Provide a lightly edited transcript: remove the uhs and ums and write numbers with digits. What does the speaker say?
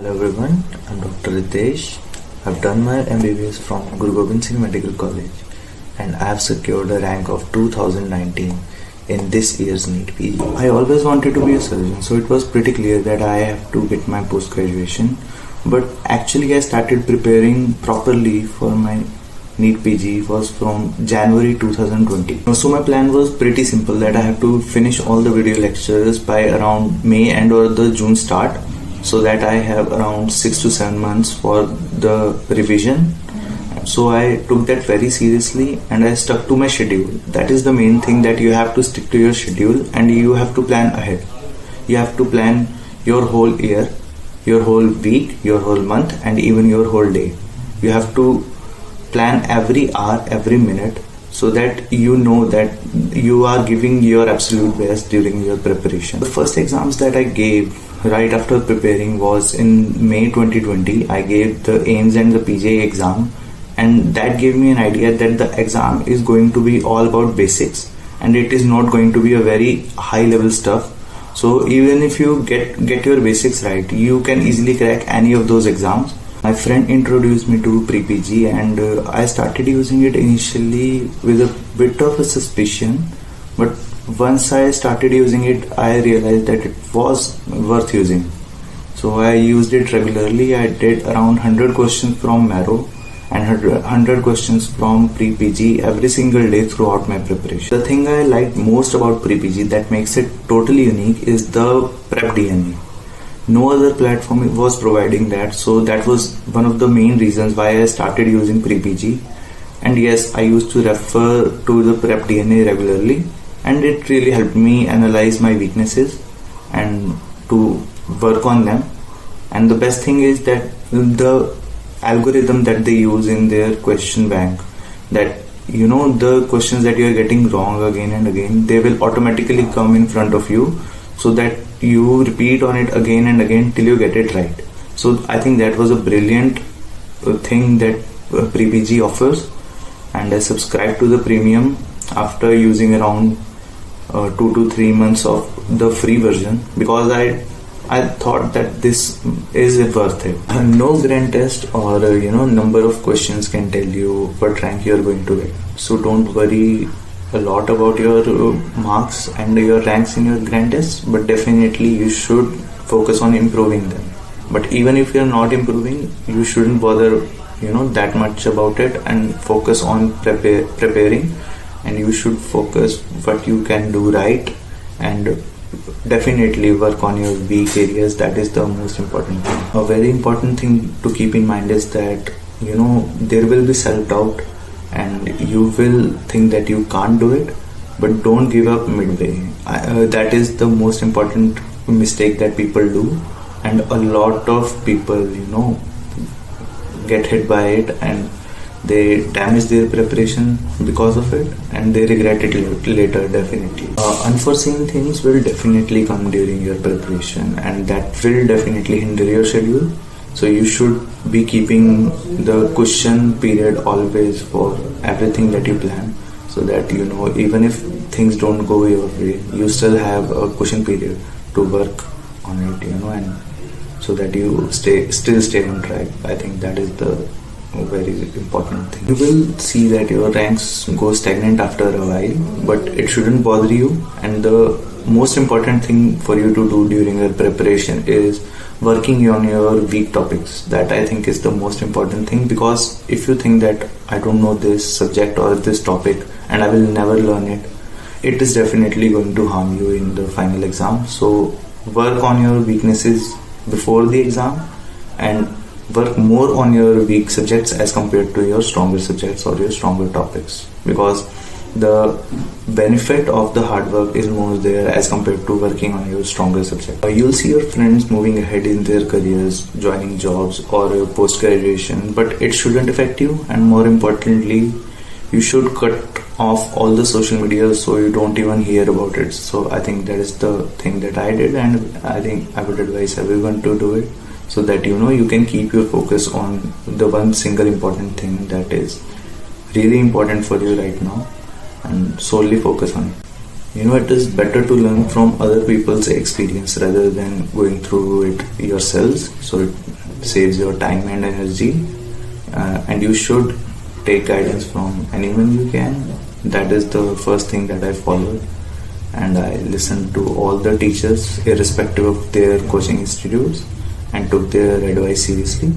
Hello everyone, I'm Dr. Ritesh. I've done my MBBS from Guru Gobind Singh Medical College and I have secured a rank of 2019 in this year's NEET PG. I always wanted to be a surgeon, so it was pretty clear that I have to get my post-graduation. But actually I started preparing properly for my NEET PG was from January 2020. So my plan was pretty simple, that I have to finish all the video lectures by around May end or the June start, so that I have around 6 to 7 months for the revision. So I took that very seriously and I stuck to my schedule. That is the main thing, that you have to stick to your schedule and you have to plan ahead. You have to plan your whole year, your whole week, your whole month, and even your whole day. You have to plan every hour, every minute, so that you know that you are giving your absolute best during your preparation. The first exams that I gave right after preparing was in May 2020. I gave the AIMS and the PJ exam, and that gave me an idea that the exam is going to be all about basics and it is not going to be a very high level stuff. So even if you get your basics right, you can easily crack any of those exams. My friend introduced me to pre-PG and I started using it initially with a bit of a suspicion, but once I started using it, I realized that it was worth using. So I used it regularly. I did around 100 questions from Marrow and 100 questions from pre-PG every single day throughout my preparation. The thing I liked most about pre-PG that makes it totally unique is the prep DNA. No other platform was providing that, so that was one of the main reasons why I started using pre-PG. And yes, I used to refer to the prep DNA regularly, and it really helped me analyze my weaknesses and to work on them. And the best thing is that the algorithm that they use in their question bank, that the questions that you are getting wrong again and again, they will automatically come in front of you, so that you repeat on it again and again till you get it right. So I think that was a brilliant thing that pre-PG offers, and I subscribed to the premium after using around 2 to 3 months of the free version, because I thought that this is worth it. No grand test or number of questions can tell you what rank you are going to get. So don't worry a lot about your marks and your ranks in your grand tests, but definitely you should focus on improving them. But even if you're not improving, you shouldn't bother that much about it, and focus on preparing, and you should focus what you can do right, and definitely work on your weak areas. That is the most important thing. A very important thing to keep in mind is that there will be self-doubt and you will think that you can't do it, but don't give up midway. That is the most important mistake that people do, and a lot of people get hit by it and they damage their preparation because of it, and they regret it later. Definitely unforeseen things will definitely come during your preparation, and that will definitely hinder your schedule. So you should be keeping the cushion period always for everything that you plan, so that even if things don't go your way, you still have a cushion period to work on it, and so that you still stay on track. I think that is the very important thing. You will see that your ranks go stagnant after a while, but it shouldn't bother you. And the most important thing for you to do during your preparation is working on your weak topics. That I think is the most important thing, because if you think that I don't know this subject or this topic and I will never learn it, it is definitely going to harm you in the final exam. So work on your weaknesses before the exam and work more on your weak subjects as compared to your stronger subjects or your stronger topics, because the benefit of the hard work is more there as compared to working on your stronger subject. You'll see your friends moving ahead in their careers, joining jobs or post-graduation, but it shouldn't affect you. And more importantly, you should cut off all the social media so you don't even hear about it. So I think that is the thing that I did, and I think I would advise everyone to do it, so that you can keep your focus on the one single important thing that is really important for you right now, and solely focus on it. It is better to learn from other people's experience rather than going through it yourselves. So saves your time and energy, and you should take guidance from anyone you can. That is the first thing that I followed, and I listened to all the teachers irrespective of their coaching institutes and took their advice seriously.